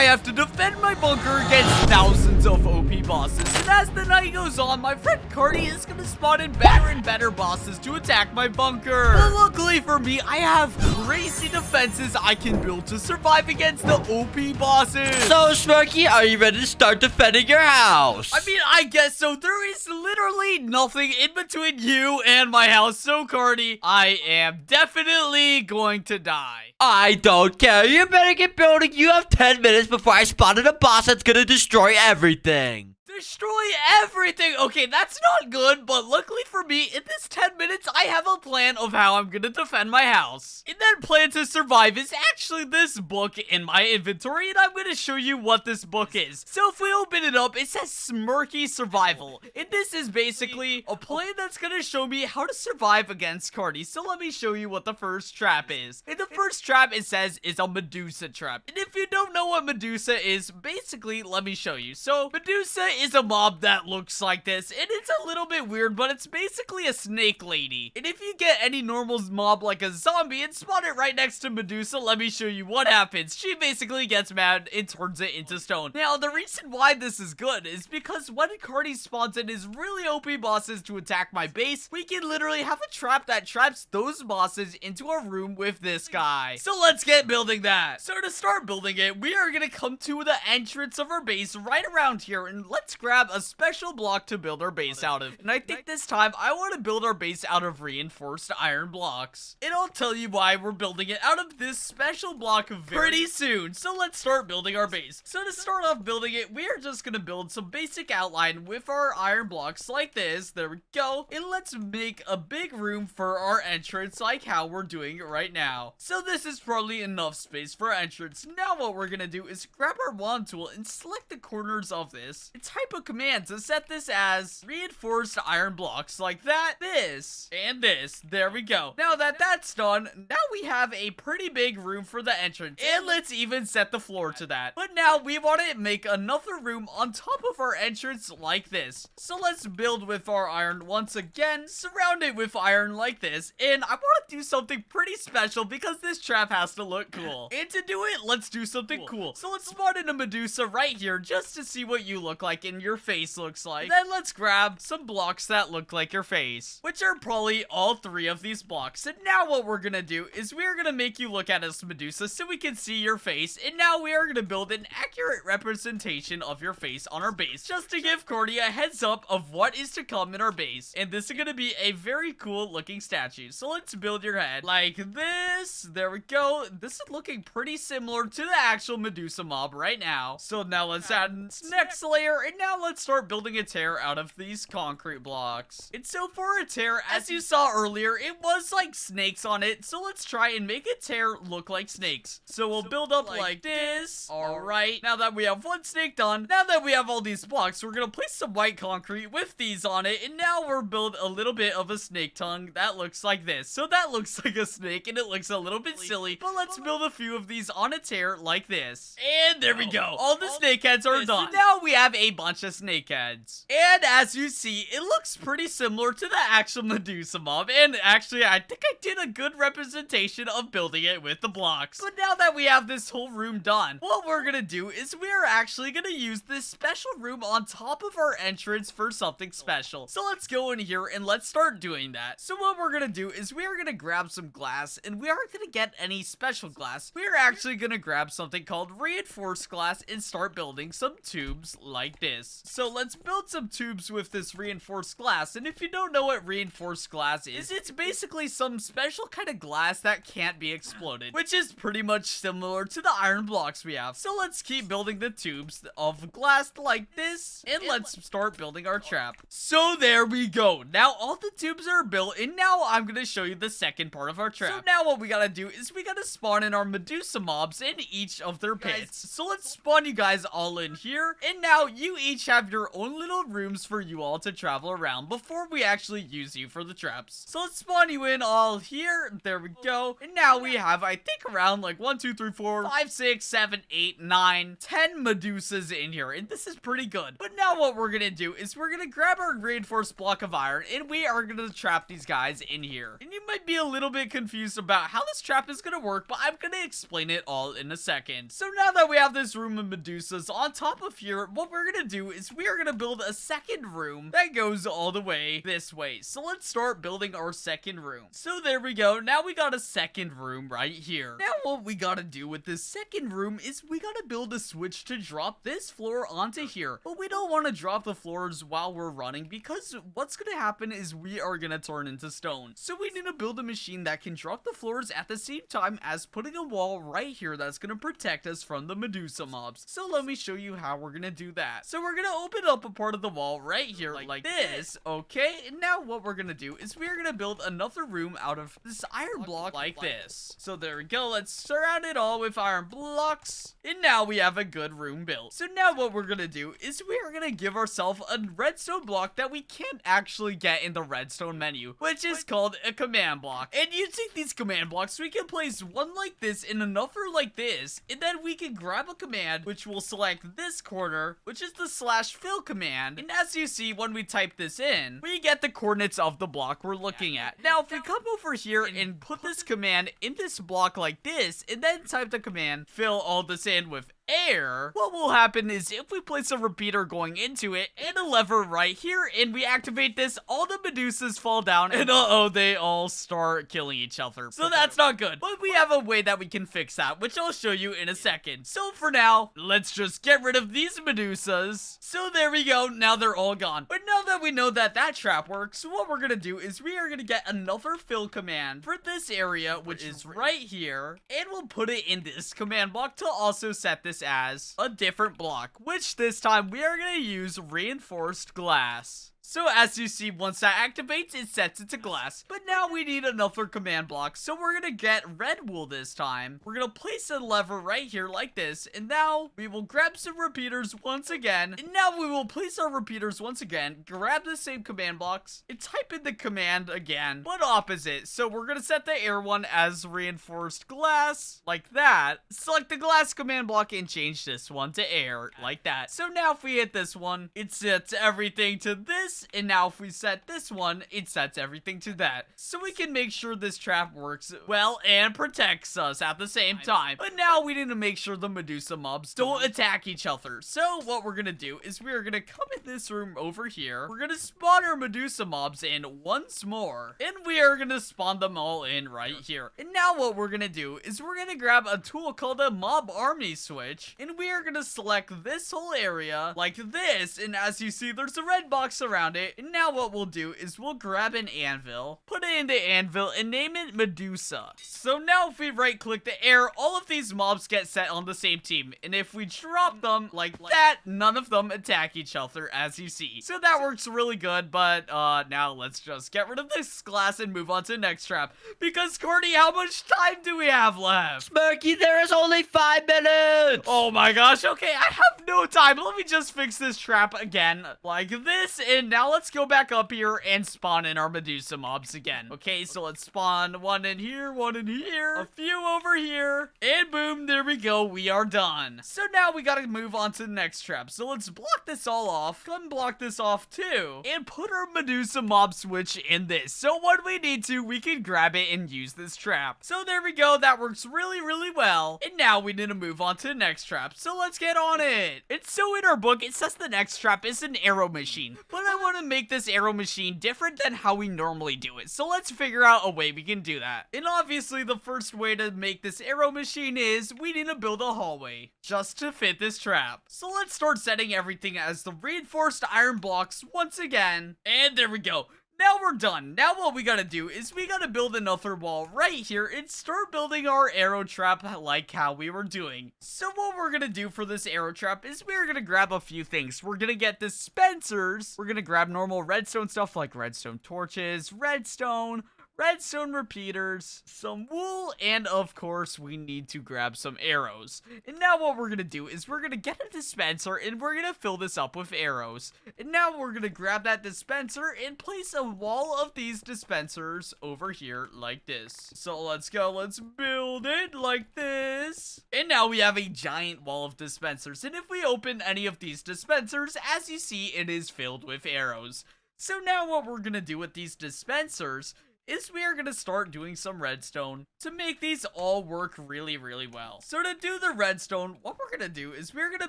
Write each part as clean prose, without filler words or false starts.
I have to defend my bunker against thousands of OP bosses. And as the night goes on, my friend Carty is gonna spawn in better and better bosses to attack my bunker. But luckily for me, I have crazy defenses I can build to survive against the OP bosses. So, Smirky, are you ready to start defending your house? I mean, I guess so. There is literally nothing in between you and my house. So, Carty, I am definitely going to die. I don't care. You better get building. You have 10 minutes before I spotted a boss that's gonna destroy everything. Destroy everything. Okay, that's not good, but luckily for me, in this 10 minutes, I have a plan of how I'm gonna defend my house. And that plan to survive is actually this book in my inventory, and I'm gonna show you what this book is. So if we open it up, it says Smirky Survival. And this is basically a plan that's gonna show me how to survive against Carty. So let me show you what the first trap is. And the first trap, it says, is a Medusa trap. And if you don't know what Medusa is, basically, let me show you. So Medusa is a mob that looks like this, and it's a little bit weird, but it's basically a snake lady. And if you get any normal mob like a zombie and spawn it right next to Medusa, let me show you what happens. She basically gets mad and turns it into stone. Now, the reason why this is good is because when Carty spawns in his really OP bosses to attack my base, we can literally have a trap that traps those bosses into a room with this guy. So let's get building that. So to start building it, we are gonna come to the entrance of our base right around here, and let's grab a special block to build our base out of. And I think this time I want to build our base out of reinforced iron blocks. And I'll tell you why we're building it out of this special block pretty soon. So let's start building our base. So to start off building it, we are just going to build some basic outline with our iron blocks like this. There we go. And let's make a big room for our entrance like how we're doing it right now. So this is probably enough space for our entrance. Now what we're going to do is grab our wand tool and select the corners of this and type a command to set this as reinforced iron blocks like that, this, and this. There we go. Now that that's done, now we have a pretty big room for the entrance, and let's even set the floor to that. But now we want to make another room on top of our entrance like this. So let's build with our iron once again, surround it with iron like this, and I want to do something pretty special because this trap has to look cool. And to do it, let's do something cool. So let's spawn in a Medusa right here just to see what you look like in your face looks like. Then let's grab some blocks that look like your face, which are probably all three of these blocks. And now what we're gonna do is we're gonna make you look at us, Medusa, so we can see your face. And now we are gonna build an accurate representation of your face on our base, just to give Carty a heads up of what is to come in our base. And this is gonna be a very cool looking statue. So let's build your head like this. There we go. This is looking pretty similar to the actual Medusa mob right now. So now let's add next layer, and now let's start building a tear out of these concrete blocks. And so for a tear, as you saw earlier, it was like snakes on it. So let's try and make a tear look like snakes. So we'll build up like this. All right. Now that we have one snake done, now that we have all these blocks, we're gonna place some white concrete with these on it. And now we're build a little bit of a snake tongue that looks like this. So that looks like a snake and it looks a little bit silly, but let's build a few of these on a tear like this. And there we go. All the snake heads are done. So now we have a bunch of snake heads. And as you see, it looks pretty similar to the actual Medusa mob. And actually, I think I did a good representation of building it with the blocks. But now that we have this whole room done, what we're gonna do is we are actually gonna use this special room on top of our entrance for something special. So let's go in here and let's start doing that. So what we're gonna do is we are gonna grab some glass, and we aren't gonna get any special glass. We are actually gonna grab something called reinforced glass and start building some tubes like this. So let's build some tubes with this reinforced glass. And if you don't know what reinforced glass is, it's basically some special kind of glass that can't be exploded, which is pretty much similar to the iron blocks we have. So let's keep building the tubes of glass like this, and let's start building our trap. So there we go. Now all the tubes are built, and now I'm gonna show you the second part of our trap. So now what we gotta do is we gotta spawn in our Medusa mobs in each of their pits. So let's spawn you guys all in here, and now you each have your own little rooms for you all to travel around before we actually use you for the traps. So let's spawn you in all here. There we go. And now we have, I think, around like 1, 2, 3, 4, 5, 6, 7, 8, 9, 10 Medusas in here. And this is pretty good. But now what we're gonna do is we're gonna grab our reinforced block of iron and we are gonna trap these guys in here. And you might be a little bit confused about how this trap is gonna work, but I'm gonna explain it all in a second. So now that we have this room of Medusas on top of here, what we're gonna do is we are gonna build a second room that goes all the way this way. So let's start building our second room. So there we go. Now we got a second room right here. Now what we gotta do with this second room is we gotta build a switch to drop this floor onto here. But we don't want to drop the floors while we're running because what's gonna happen is we are gonna turn into stone. So we need to build a machine that can drop the floors at the same time as putting a wall right here that's gonna protect us from the Medusa mobs. So let me show you how we're gonna do that. So we're gonna open up a part of the wall right here like this, okay? And now what we're gonna do is we're gonna build another room out of this iron block like this. So there we go. Let's surround it all with iron blocks. And now we have a good room built. So now what we're gonna do is we are gonna give ourselves a redstone block that we can't actually get in the redstone menu, which is called a command block. And using these command blocks, we can place one like this and another like this, and then we can grab a command which will select this corner, which is the /fill command. And as you see, when we type this in, we get the coordinates of the block we're looking at. Now if we come over here and put this command in this block like this, and then type the command fill all this in with air, what will happen is if we place a repeater going into it and a lever right here and we activate this, all the Medusas fall down and they all start killing each other. So that's not good. But we have a way that we can fix that, which I'll show you in a second. So for now, let's just get rid of these Medusas. So there we go. Now they're all gone. But now that we know that that trap works, what we're gonna do is we are gonna get another fill command for this area, which is right here, and we'll put it in this command block to also set this as a different block, which this time we are going to use reinforced glass. So as you see, once that activates, it sets it to glass. But now we need another command block. So we're going to get red wool this time. We're going to place a lever right here like this. And now we will grab some repeaters once again. And now we will place our repeaters once again. Grab the same command blocks and type in the command again, but opposite. So we're going to set the air one as reinforced glass like that. Select the glass command block and change this one to air like that. So now if we hit this one, it sets everything to this. And now if we set this one, it sets everything to that. So we can make sure this trap works well and protects us at the same time. But now we need to make sure the Medusa mobs don't attack each other. So what we're gonna do is we're gonna come in this room over here. We're gonna spawn our Medusa mobs in once more. And we are gonna spawn them all in right here. And now what we're gonna do is we're gonna grab a tool called a mob army switch. And we are gonna select this whole area like this. And as you see, there's a red box around it. And now what we'll do is we'll grab an anvil, put it into anvil, and name it Medusa. So now if we right click the air, all of these mobs get set on the same team. And if we drop them like that, none of them attack each other, as you see. So that works really good, but now let's just get rid of this glass and move on to the next trap. Because Carty, how much time do we have left? Smirky, there is only 5 minutes! Oh my gosh, okay, I have no time. Let me just fix this trap again like this, and now let's go back up here and spawn in our Medusa mobs again. Okay, so let's spawn one in here, a few over here, and boom, there we go, we are done. So now we gotta move on to the next trap. So let's block this all off, come block this off too, and put our Medusa mob switch in this. So when we need to, we can grab it and use this trap. So there we go, that works really, really well. And now we need to move on to the next trap. So let's get on it. And so in our book, it says the next trap is an arrow machine, but I want to make this arrow machine different than how we normally do it. So let's figure out a way we can do that. And obviously the first way to make this arrow machine is we need to build a hallway just to fit this trap. So let's start setting everything as the reinforced iron blocks once again. And there we go. Now we're done. Now what we gotta do is we gotta build another wall right here and start building our arrow trap like how we were doing. So what we're gonna do for this arrow trap is we're gonna grab a few things. We're gonna get dispensers. We're gonna grab normal redstone stuff like redstone torches, redstone, redstone repeaters, some wool, and of course we need to grab some arrows. And now what we're gonna do is we're gonna get a dispenser and we're gonna fill this up with arrows. And now we're gonna grab that dispenser and place a wall of these dispensers over here like this. So let's go, let's build it like this. And now we have a giant wall of dispensers, and if we open any of these dispensers, as you see, it is filled with arrows. So now what we're gonna do with these dispensers is we are going to start doing some redstone to make these all work really well. So to do the redstone, what we're going to do is we're going to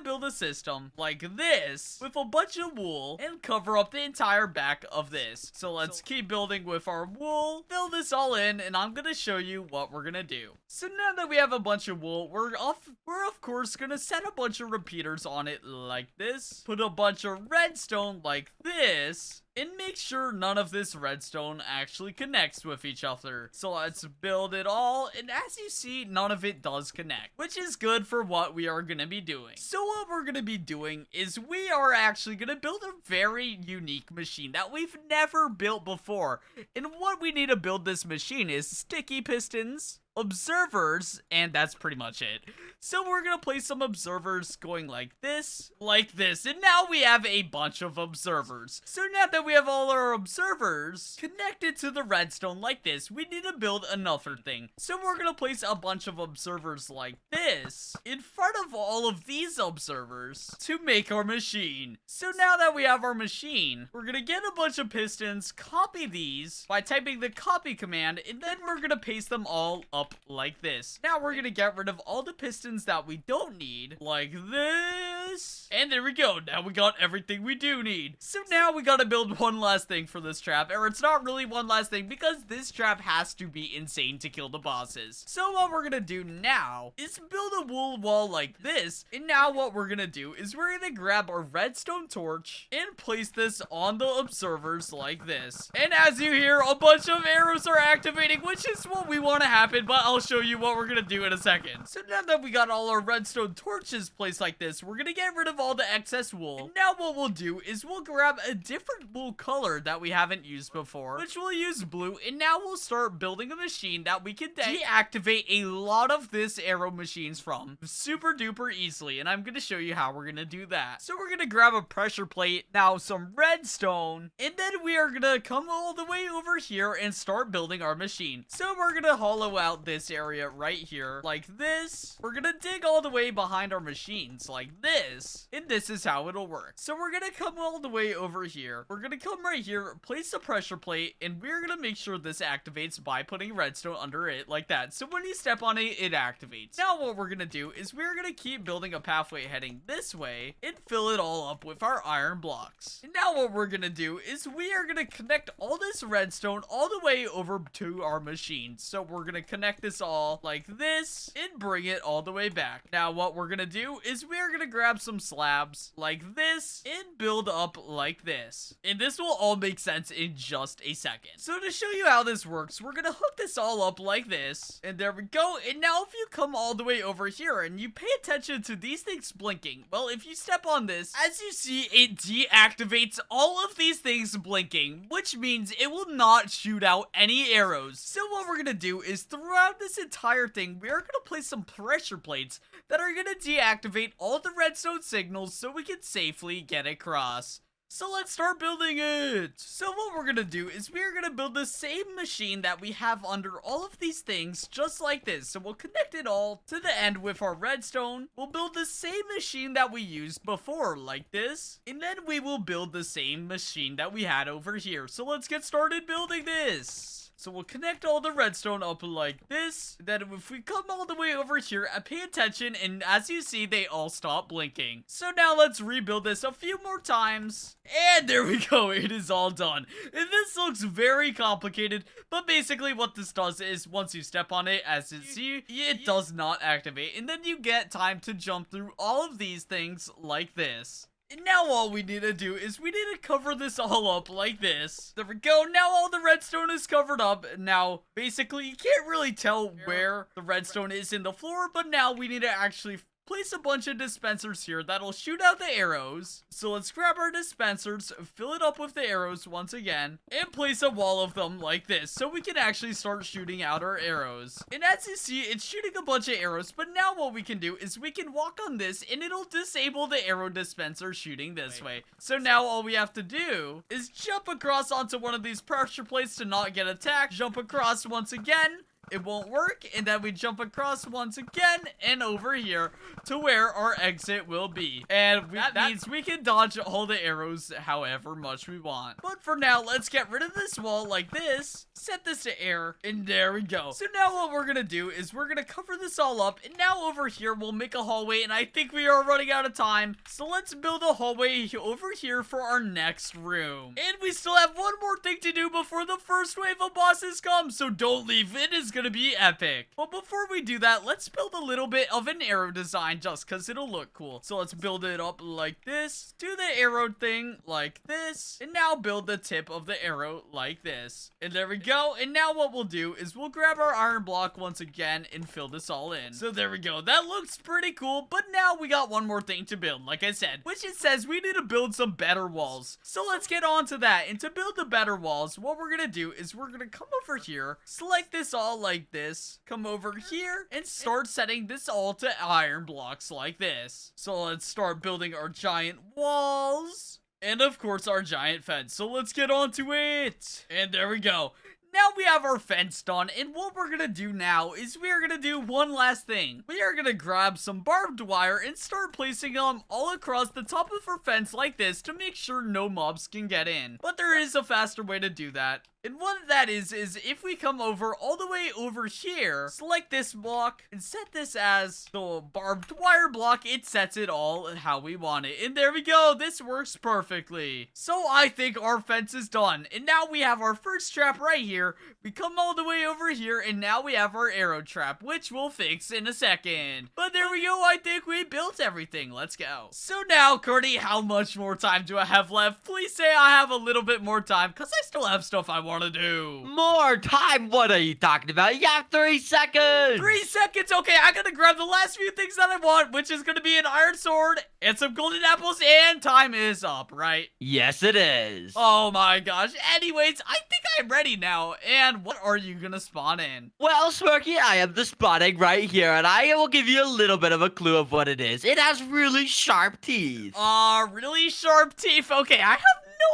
build a system like this with a bunch of wool and cover up the entire back of this. So let's keep building with our wool, fill this all in, and I'm going to show you what we're going to do. So now that we have a bunch of wool, we're of course going to set a bunch of repeaters on it like this, put a bunch of redstone like this, and make sure none of this redstone actually connects with each other. So let's build it all, and as you see, none of it does connect, which is good for what we are gonna be doing. So what we're gonna be doing is we are actually gonna build a very unique machine that we've never built before. And what we need to build this machine is sticky pistons, observers, and that's pretty much it. So we're gonna place some observers going like this, and now we have a bunch of observers. So now that we have all our observers connected to the redstone like this, we need to build another thing. So we're gonna place a bunch of observers like this in front of all of these observers to make our machine. So now that we have our machine, we're gonna get a bunch of pistons, copy these by typing the copy command, and then we're gonna paste them all up like this. Now we're gonna get rid of all the pistons that we don't need, like this. And there we go. Now we got everything we do need. So now we gotta build one last thing for this trap, or it's not really one last thing because this trap has to be insane to kill the bosses. So what we're gonna do now is build a wool wall like this. And now what we're gonna do is we're gonna grab our redstone torch and place this on the observers like this. And as you hear, a bunch of arrows are activating, which is what we want to happen, but I'll show you what we're gonna do in a second. So now that we got all our redstone torches placed like this, we're gonna get rid of all the excess wool. And now what we'll do is we'll grab a different wool color that we haven't used before, which we'll use blue, and now we'll start building a machine that we can deactivate a lot of this arrow machines from super duper easily, and I'm gonna show you how we're gonna do that. So we're gonna grab a pressure plate, now some redstone, and then we are gonna come all the way over here and start building our machine. So we're gonna hollow out this area right here like this. We're gonna dig all the way behind our machines like this, and this is how it'll work. So we're gonna come all the way over here. We're gonna come right here, place a pressure plate, and we're gonna make sure this activates by putting redstone under it like that. So when you step on it, it activates. Now what we're gonna do is we're gonna keep building a pathway heading this way and fill it all up with our iron blocks. And now what we're gonna do is we are gonna connect all this redstone all the way over to our machine. So we're gonna connect this all like this and bring it all the way back. Now what we're gonna do is we're gonna grab some slabs like this and build up like this. And this will all make sense in just a second. So to show you how this works, we're gonna hook this all up like this, and there we go. And now if you come all the way over here and you pay attention to these things blinking, well, if you step on this, as you see, it deactivates all of these things blinking, which means it will not shoot out any arrows. So what we're gonna do is throughout this entire thing, we are gonna place some pressure plates that are gonna deactivate all the redstone signals so we can safely get across. So let's start building it. So what we're gonna do is we're gonna build the same machine that we have under all of these things, just like this. So we'll connect it all to the end with our redstone. We'll build the same machine that we used before, like this. And then we will build the same machine that we had over here. So let's get started building this. So we'll connect all the redstone up like this. Then if we come all the way over here and pay attention, and as you see, they all stop blinking. So now let's rebuild this a few more times. And there we go, it is all done. And this looks very complicated, but basically what this does is once you step on it, as you see, it does not activate. And then you get time to jump through all of these things like this. And now all we need to do is we need to cover this all up like this. There we go. Now all the redstone is covered up. Now, basically, you can't really tell where the redstone is in the floor, but now we need to actually place a bunch of dispensers here that'll shoot out the arrows. So let's grab our dispensers, fill it up with the arrows once again, and place a wall of them like this so we can actually start shooting out our arrows. And as you see, it's shooting a bunch of arrows, but now what we can do is we can walk on this and it'll disable the arrow dispenser shooting this way. So now all we have to do is jump across onto one of these pressure plates to not get attacked, jump across once again. It won't work, and then we jump across once again and over here to where our exit will be. And that means we can dodge all the arrows however much we want. But for now, let's get rid of this wall like this, set this to air, and there we go. So now what we're gonna do is we're gonna cover this all up, and now over here we'll make a hallway, and I think we are running out of time. So let's build a hallway over here for our next room. And we still have one more thing to do before the first wave of bosses come, so don't leave. It is gonna be epic. But before we do that, let's build a little bit of an arrow design just because it'll look cool. So let's build it up like this, do the arrow thing like this, and now build the tip of the arrow like this. And there we go. And now what we'll do is we'll grab our iron block once again and fill this all in. So there we go. That looks pretty cool, but now we got one more thing to build, like I said, which it says we need to build some better walls. So let's get on to that. And to build the better walls, what we're gonna do is we're gonna come over here, select this all like this, come over here, and start setting this all to iron blocks like this. So let's start building our giant walls, and of course our giant fence. So let's get on to it. And there we go. Now we have our fence done, and what we're gonna do now is we are gonna do one last thing. We are gonna grab some barbed wire and start placing them all across the top of our fence like this to make sure no mobs can get in. But there is a faster way to do that. And what that is if we come over all the way over here, select this block, and set this as the barbed wire block, it sets it all how we want it. And there we go, this works perfectly. So I think our fence is done. And now we have our first trap right here. We come all the way over here, and now we have our arrow trap, which we'll fix in a second. But there we go, I think we built everything. Let's go. So now, Carty, how much more time do I have left? Please say I have a little bit more time, because I still have stuff I want to do. More time? What are you talking about? You have 3 seconds. 3 seconds? Okay, I gotta grab the last few things that I want, which is gonna be an iron sword and some golden apples, and time is up, right? Yes, it is. Oh my gosh. Anyways, I think I'm ready now. And what are you gonna spawn in? Well, Smirky, I am the spawning right here, and I will give you a little bit of a clue of what it is. It has really sharp teeth. Really sharp teeth. Okay, I have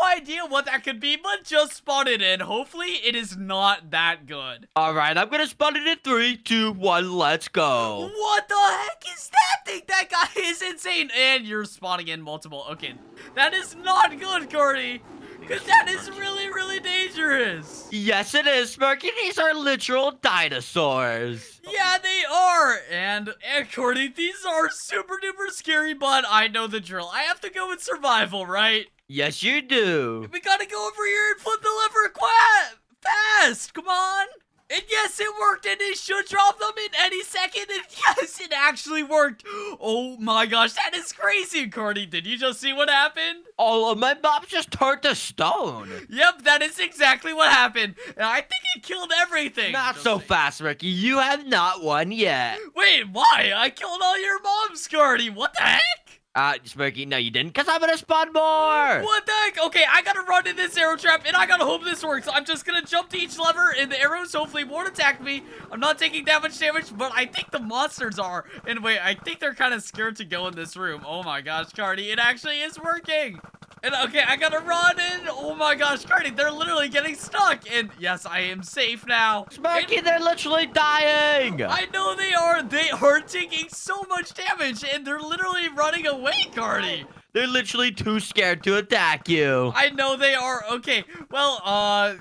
no idea what that could be, but just spawn it in. Hopefully, it is not that good. All right, I'm gonna spawn it in 3, 2, 1, let's go. What the heck is that thing? That guy is insane. And you're spawning in multiple. Okay, that is not good, Carty. Because that is really, really dangerous. Yes, it is, Smirky. These are literal dinosaurs. Yeah, they are. And Carty, these are super duper scary, but I know the drill. I have to go with survival, right? Yes, you do. We gotta go over here and flip the lever fast. Come on. And yes, it worked, and it should drop them in any second, and yes, it actually worked. Oh my gosh, that is crazy, Carty. Did you just see what happened? All of my mobs just turned to stone. Yep, that is exactly what happened. And I think it killed everything. Not so fast, Ricky. You have not won yet. Wait, why? I killed all your mobs, Carty. What the heck? Smirky, no you didn't, because I'm gonna spawn more! What the heck? Okay, I gotta run in this arrow trap, and I gotta hope this works. I'm just gonna jump to each lever, and the arrows hopefully won't attack me. I'm not taking that much damage, but I think the monsters are. And wait, I think they're kind of scared to go in this room. Oh my gosh, Carty, it actually is working! And okay, I gotta run in. Oh my gosh, Carty, they're literally getting stuck. And yes, I am safe now. Smirky, they're literally dying! I know they are. They are taking so much damage, and they're literally running away, Carty. They're literally too scared to attack you. I know they are. Okay, well,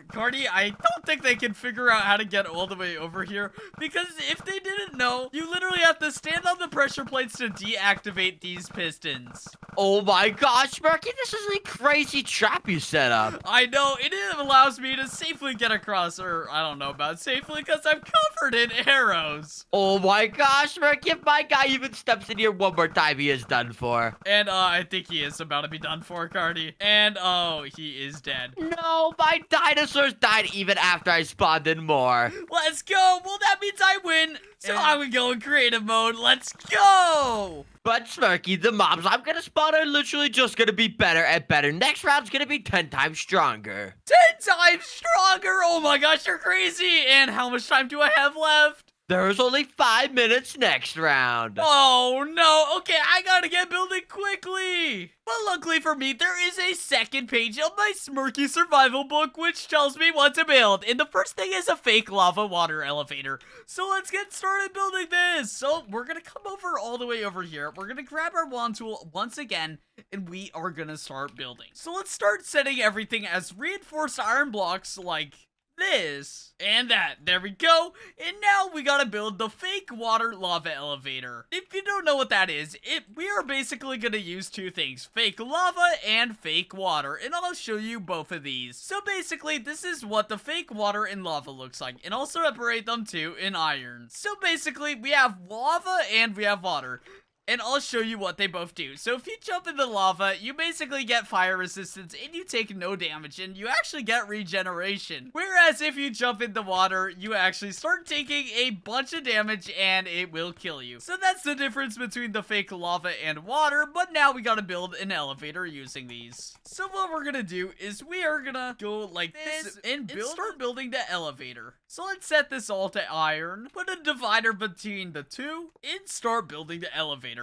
Carty, I don't think they can figure out how to get all the way over here, because if they didn't know, you literally have to stand on the pressure plates to deactivate these pistons. Oh my gosh, Smirky, this is a crazy trap you set up. I know, it allows me to safely get across, or I don't know about safely, because I'm covered in arrows. Oh my gosh, Smirky, if my guy even steps in here one more time, he is done for. And I think he is about to be done for, Carty. And oh, he is dead. No, my dinosaurs died even after I spawned in more. Let's go. Well, that means I win. So I would go in creative mode. Let's go. But Smirky, the mobs I'm gonna spawn are literally just gonna be better and better. Next round's gonna be 10 times stronger. 10 times stronger. Oh my gosh, you're crazy. And how much time do I have left? There's only 5 minutes next round. Oh no, okay, I gotta get building quickly. But luckily for me, there is a second page of my Smirky survival book which tells me what to build. And the first thing is a fake lava water elevator. So let's get started building this. So we're gonna come over all the way over here. We're gonna grab our wand tool once again, and we are gonna start building. So let's start setting everything as reinforced iron blocks like this and that. There we go. And now we gotta build the fake water lava elevator. If you don't know what that is, we are basically gonna use two things, fake lava and fake water, and I'll show you both of these. So basically, this is what the fake water and lava looks like, and I'll separate them too in iron. So basically, we have lava and we have water. And I'll show you what they both do. So if you jump in the lava, you basically get fire resistance and you take no damage, and you actually get regeneration. Whereas if you jump in the water, you actually start taking a bunch of damage and it will kill you. So that's the difference between the fake lava and water, but now we gotta build an elevator using these. So what we're gonna do is we are gonna go like this and start building the elevator. So let's set this all to iron, put a divider between the two, and start building the elevator.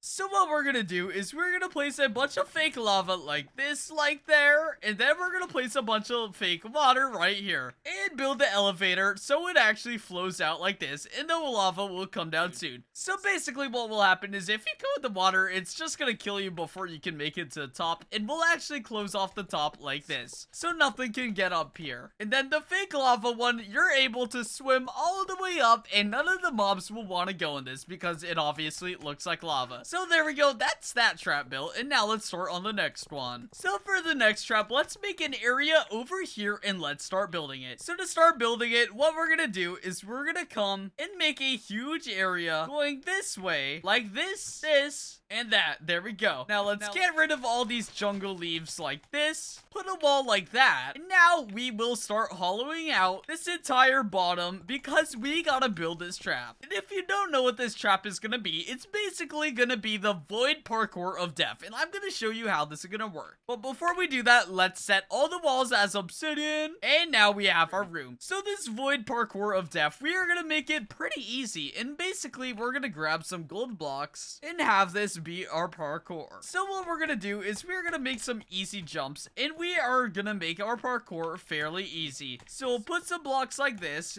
So what we're gonna do is we're gonna place a bunch of fake lava like this, like there, and then we're gonna place a bunch of fake water right here, and build the elevator so it actually flows out like this, and the lava will come down soon. So basically what will happen is if you go with the water, it's just gonna kill you before you can make it to the top, and we'll actually close off the top like this, so nothing can get up here. And then the fake lava one, you're able to swim all the way up, and none of the mobs will want to go in this because it obviously looks like lava. So there we go, that's that trap built, and now let's start on the next one. So for the next trap, let's make an area over here and let's start building it. So to start building it, what we're gonna do is we're gonna come and make a huge area going this way, like this, and that. There we go. Now let's get rid of all these jungle leaves like this, put a wall like that, and now we will start hollowing out this entire bottom because we gotta build this trap. And if you don't know what this trap is gonna be, it's basically gonna be the void parkour of death, and I'm gonna show you how this is gonna work. But before we do that, let's set all the walls as obsidian, and now we have our room. So this void parkour of death, we are gonna make it pretty easy, and basically we're gonna grab some gold blocks and have this be our parkour. So what we're gonna do is we're gonna make some easy jumps, and we are gonna make our parkour fairly easy. So we'll put some blocks like this,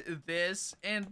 and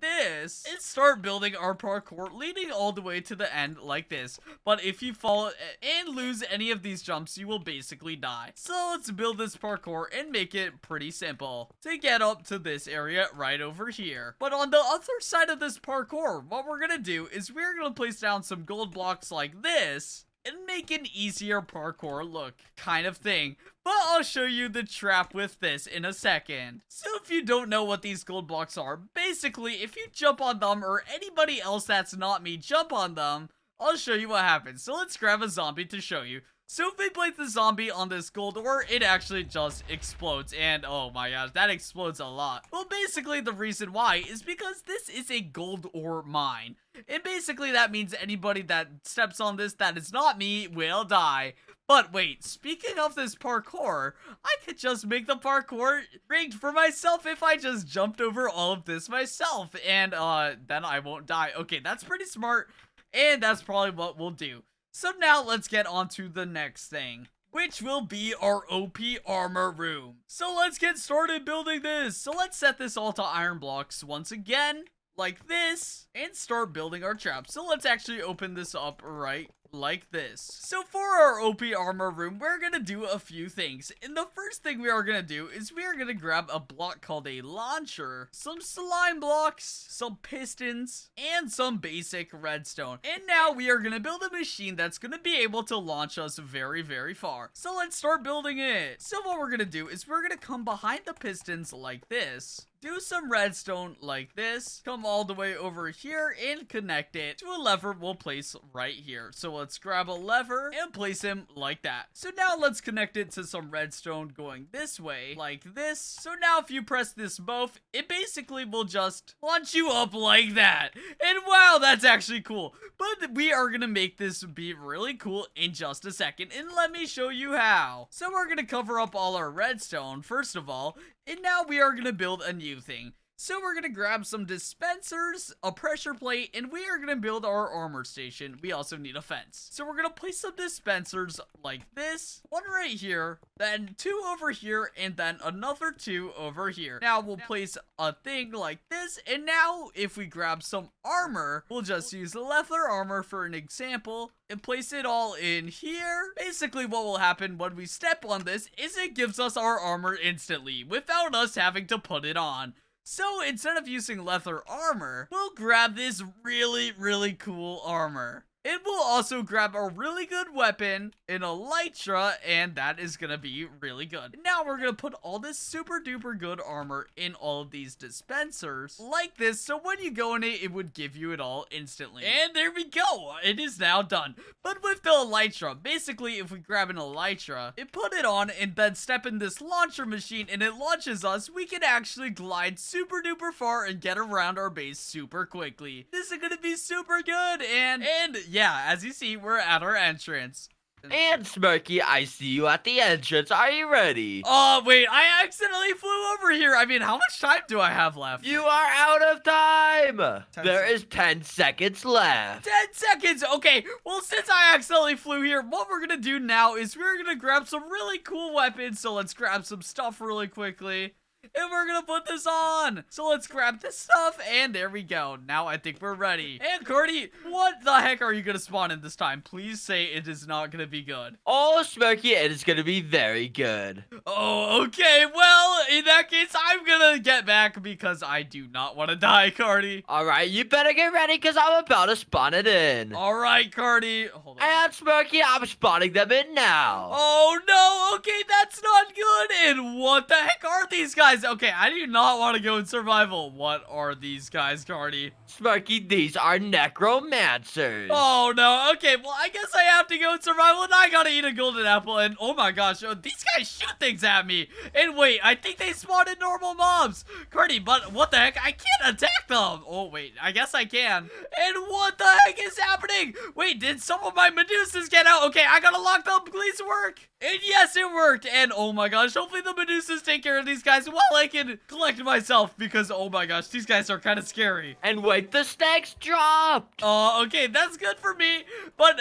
start building our parkour, leading all the way to the end like this. But if you fall and lose any of these jumps, you will basically die. So let's build this parkour and make it pretty simple to get up to this area right over here. But on the other side of this parkour, what we're gonna do is we're gonna place down some gold blocks like this and make an easier parkour look kind of thing. But I'll show you the trap with this in a second. So if you don't know what these gold blocks are, basically if you jump on them or anybody else that's not me jump on them, I'll show you what happens. So let's grab a zombie to show you. So if we place the zombie on this gold ore, it actually just explodes. And oh my gosh, that explodes a lot. Well, basically the reason why is because this is a gold ore mine. And basically that means anybody that steps on this that is not me will die. But wait, speaking of this parkour, I could just make the parkour rigged for myself if I just jumped over all of this myself. And then I won't die. Okay, that's pretty smart. And that's probably what we'll do. So now let's get on to the next thing, which will be our OP armor room. So let's get started building this. So let's set this all to iron blocks once again, like this, and start building our trap. So let's actually open this up right like this. So for our OP armor room, we're gonna do a few things. And the first thing we are gonna do is we are gonna grab a block called a launcher, some slime blocks, some pistons, and some basic redstone. And now we are gonna build a machine that's gonna be able to launch us very, very far. So let's start building it. So what we're gonna do is we're gonna come behind the pistons like this. Do some redstone like this, come all the way over here and connect it to a lever we'll place right here. So let's grab a lever and place him like that. So now let's connect it to some redstone going this way, like this. So now if you press this both, it basically will just launch you up like that. And wow, that's actually cool. But we are gonna make this be really cool in just a second, and let me show you how. So we're gonna cover up all our redstone, first of all, and now we are gonna build a new thing. So we're gonna grab some dispensers, a pressure plate, and we are gonna build our armor station. We also need a fence. So we're gonna place some dispensers like this, one right here, then 2 over here, and then another 2 over here. Now we'll place a thing like this, and now if we grab some armor, we'll just use leather armor for an example, and place it all in here. Basically what will happen when we step on this is it gives us our armor instantly, without us having to put it on. So instead of using leather armor, we'll grab this really, really cool armor. It will also grab a really good weapon, an elytra, and that is gonna be really good. Now we're gonna put all this super duper good armor in all of these dispensers, like this, so when you go in it, it would give you it all instantly. And there we go, it is now done. But with the elytra, basically if we grab an elytra, it put it on and then step in this launcher machine and it launches us, we can actually glide super duper far and get around our base super quickly. This is gonna be super good, and yeah, as you see, we're at our entrance. And Smirky, I see you at the entrance. Are you ready? Oh, wait, I accidentally flew over here. I mean, how much time do I have left? You are out of time. There is 10 seconds left. 10 seconds. Okay, well, since I accidentally flew here, what we're gonna do now is we're gonna grab some really cool weapons. So let's grab some stuff really quickly. And we're gonna put this on. So let's grab this stuff, and there we go. Now I think we're ready. And Carty, what the heck are you gonna spawn in this time? Please say it is not gonna be good. Oh, Smirky, it is gonna be very good. Oh, okay. Well, in that case, I'm gonna get back because I do not want to die, Carty. All right, you better get ready because I'm about to spawn it in. All right, Carty. Hold on. And Smirky, I'm spawning them in now. Oh, no. Okay, that's not good. And what the heck are these guys? Okay, I do not want to go in survival. What are these guys, Carty? Smirky, these are necromancers. Oh, no. Okay, well, I guess I have to go in survival, and I gotta eat a golden apple. And oh my gosh, these guys shoot things at me. And wait, I think they spawned in normal mobs. Carty, but what the heck? I can't attack them. Oh, wait, I guess I can. And what the heck is happening? Wait, did some of my Medusas get out? Okay, I gotta lock them. Please work. And yes, it worked. And oh my gosh, hopefully the Medusas take care of these guys while I can collect myself, because oh my gosh, these guys are kind of scary. And wait, the stacks dropped. Okay, that's good for me. But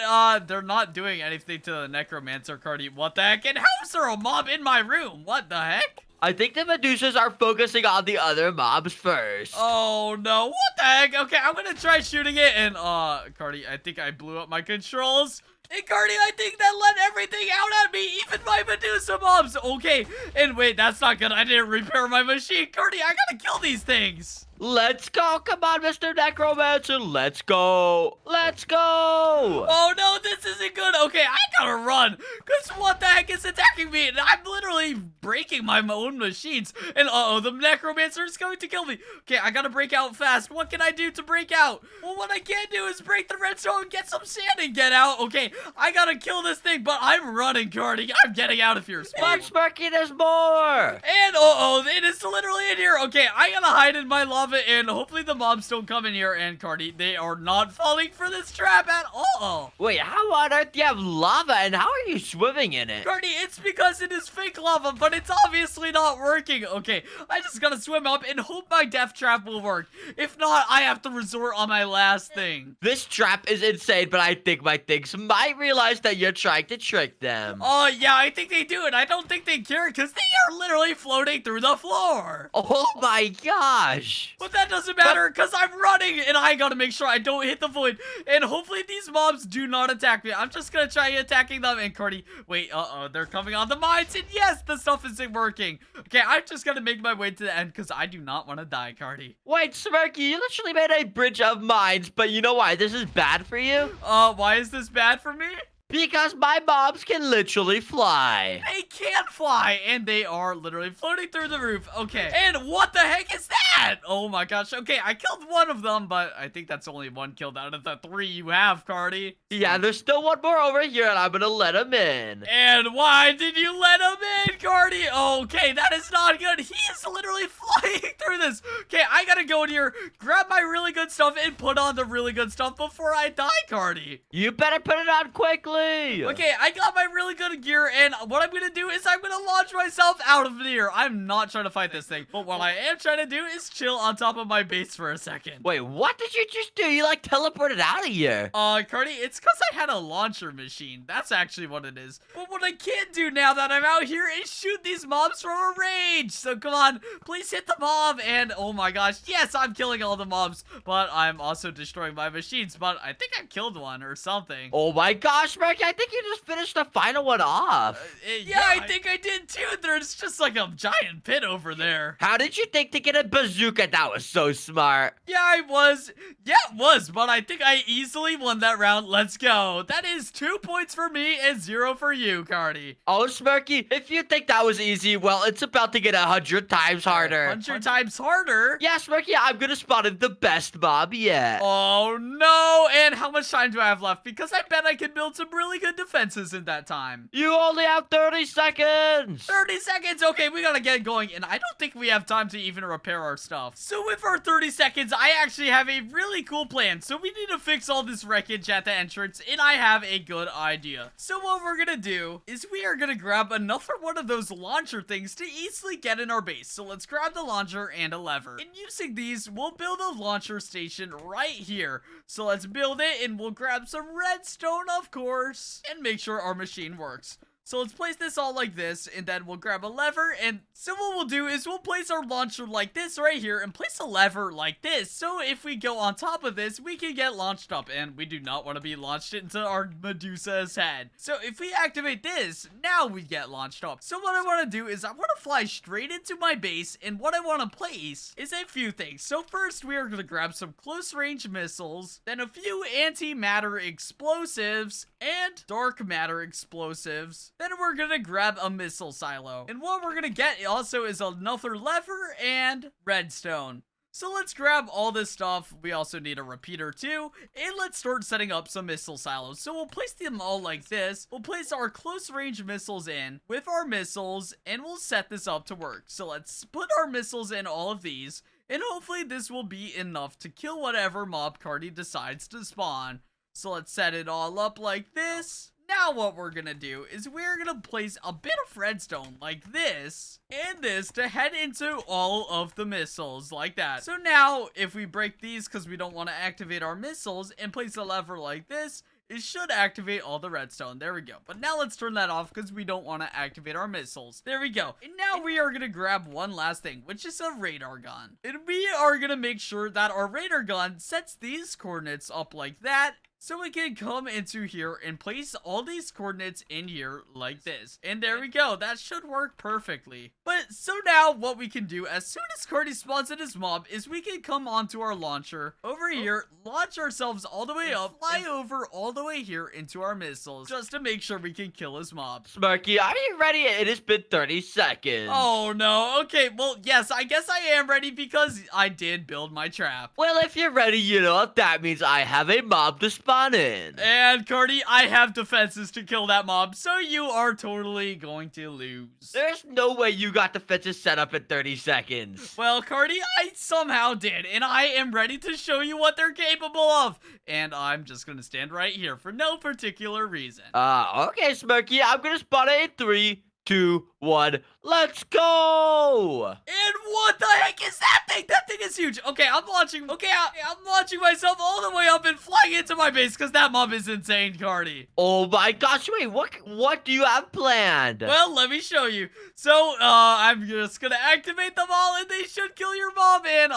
they're not doing anything to the necromancer, Carty. What the heck? And how is there a mob in my room? What the heck? I think the Medusas are focusing on the other mobs first. Oh no, what the heck? Okay, I'm gonna try shooting it, and Carty, I think I blew up my controls. Hey, Carty, I think that let everything out at me, even my Medusa mobs. Okay, and wait, that's not good. I didn't repair my machine. Carty, I gotta kill these things. Let's go. Come on, Mr. Necromancer. Let's go. Let's go. Oh, no, this isn't good. Okay, I gotta run, because what the heck is attacking me? And I'm literally breaking my own machines. And uh-oh, the necromancer is going to kill me. Okay, I gotta break out fast. What can I do to break out? Well, what I can do is break the redstone, get some sand, and get out. Okay, I gotta kill this thing, but I'm running, Carty. I'm getting out of here. But Smirky, there's more. And uh-oh, it is literally in here. Okay, I gotta hide in my lava, and hopefully the mobs don't come in here. And Carty, they are not falling for this trap at all. Wait, how on earth do you have lava, and how are you swimming in it? Carty, it's because it is fake lava, but it's obviously not working. Okay, I just gotta swim up and hope my death trap will work. If not, I have to resort on my last thing. This trap is insane, but I think my things might realize that you're trying to trick them. Oh, yeah, I think they do, and I don't think they care, because they are literally floating through the floor. Oh my gosh. But that doesn't matter because I'm running and I gotta make sure I don't hit the void. And hopefully these mobs do not attack me. I'm just gonna try attacking them. And Carty, wait, they're coming on the mines. And yes, the stuff isn't working. Okay, I'm just gonna make my way to the end because I do not want to die, Carty. Wait, Smirky, you literally made a bridge of mines, but you know why this is bad for you? Why is this bad for me? Because my mobs can literally fly. They can't fly, and they are literally floating through the roof. Okay, and what the heck is that? Oh my gosh. Okay, I killed one of them, but I think that's only one killed out of the 3 you have, Carty. Yeah, there's still one more over here, and I'm gonna let him in. And why did you let him in, Carty? Okay, that is not good. He is literally flying through this. Okay, I gotta go in here, grab my really good stuff, and put on the really good stuff before I die, Carty. You better put it on quickly. Okay, I got my really good gear, and what I'm gonna do is I'm gonna launch myself out of the air. I'm not trying to fight this thing, but what I am trying to do is chill on top of my base for a second. Wait, what did you just do? You, like, teleported out of here. Carty, it's because I had a launcher machine. That's actually what it is. But what I can't do now that I'm out here is shoot these mobs from a range. So come on, please hit the mob, and oh my gosh, yes, I'm killing all the mobs, but I'm also destroying my machines, but I think I killed one or something. Oh my gosh, Smirky, I think you just finished the final one off. Yeah, I think I did too. There's just like a giant pit over there. How did you think to get a bazooka? That was so smart. Yeah, it was, but I think I easily won that round. Let's go. That is 2 points for me and 0 for you, Carty. Oh, Smirky, if you think that was easy, well, it's about to get 100 times harder. 100 times harder? Yeah, Smirky, I'm gonna spot the best mob yet. Oh, no. And how much time do I have left? Because I bet I can build some really good defenses in that time. You only have 30 seconds. 30 seconds. Okay, we gotta get going. And I don't think we have time to even repair our stuff. So with our 30 seconds, I actually have a really cool plan. So we need to fix all this wreckage at the entrance. And I have a good idea. So what we're gonna do is we are gonna grab another one of those launcher things to easily get in our base. So let's grab the launcher and a lever. And using these, we'll build a launcher station right here. So let's build it, and we'll grab some redstone, of course, and make sure our machine works. So let's place this all like this, and then we'll grab a lever, and so what we'll do is we'll place our launcher like this right here, and place a lever like this, so if we go on top of this, we can get launched up, and we do not want to be launched into our Medusa's head. So if we activate this, now we get launched up. So what I want to do is I want to fly straight into my base, and what I want to place is a few things. So first, we are going to grab some close-range missiles, then a few antimatter explosives, and dark matter explosives. Then we're gonna grab a missile silo. And what we're gonna get also is another lever and redstone. So let's grab all this stuff. We also need a repeater too. And let's start setting up some missile silos. So we'll place them all like this. We'll place our close range missiles in with our missiles, and we'll set this up to work. So let's put our missiles in all of these. And hopefully this will be enough to kill whatever mob Carty decides to spawn. So let's set it all up like this. Now what we're gonna do is we're gonna place a bit of redstone like this and this to head into all of the missiles like that. So now if we break these because we don't want to activate our missiles and place a lever like this, it should activate all the redstone. There we go. But now let's turn that off because we don't want to activate our missiles. There we go. And now we are going to grab one last thing, which is a radar gun. And we are going to make sure that our radar gun sets these coordinates up like that. So we can come into here and place all these coordinates in here like this. And there we go. That should work perfectly. But so now what we can do as soon as Carty spawns in his mob is we can come onto our launcher over here, launch ourselves all the way up, fly over all the way here into our missiles just to make sure we can kill his mob. Smirky, are you ready? It has been 30 seconds. Oh no. Okay, well, yes, I guess I am ready because I did build my trap. Well, if you're ready, you know what that means. I have a mob to spawn in. And Carty, I have defenses to kill that mob, so you are totally going to lose. There's no way you got defenses set up in 30 seconds. Well, Carty, I somehow did, and I am ready to show you what they're capable of. And I'm just going to stand right here for no particular reason. Okay, Smirky, I'm going to spawn it in 3, 2, 1, let's go! And what the heck is that thing? That thing is huge. Okay, I'm launching. Okay, I'm launching myself all the way up and flying into my base because that mob is insane, Carty. Oh my gosh, wait, what do you have planned? Well, let me show you. So, I'm just gonna activate them all, and they should kill your mob. And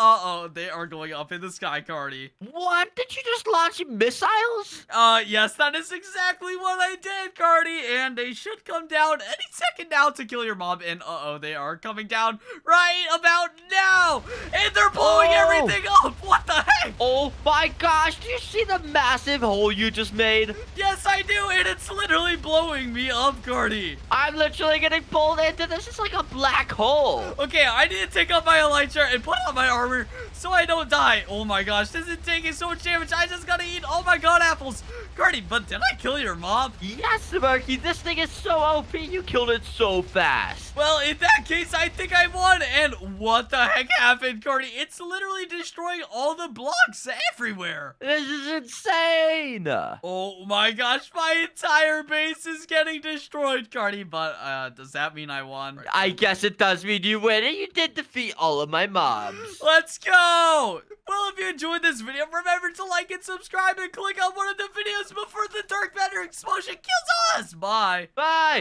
they are going up in the sky, Carty. What? Did you just launch missiles? Yes, that is exactly what I did, Carty. And they should come down any second now to kill your mob. And they are coming down right about now. And they're blowing everything up. What the heck? Oh my gosh, do you see the massive hole you just made? Yes, I do, and it's literally blowing me up, Carty. I'm literally getting pulled into this. It's like a black hole. Okay, I need to take off my elytra and put on my armor so I don't die. Oh my gosh, this is taking so much damage. I just gotta eat all my god apples. Carty, but did I kill your mob? Yes, Smirky, this thing is so OP. You killed it so fast. Well, in that case, I think I won. And what the heck happened, Carty? It's literally destroying all the blocks everywhere. This is insane. Oh my gosh, my entire base is getting destroyed, Carty. But does that mean I won? I guess it does mean you win, and you did defeat all of my mobs. Let's go! Well, if you enjoyed this video, remember to like and subscribe and click on one of the videos before the dark matter explosion kills us. Bye. Bye.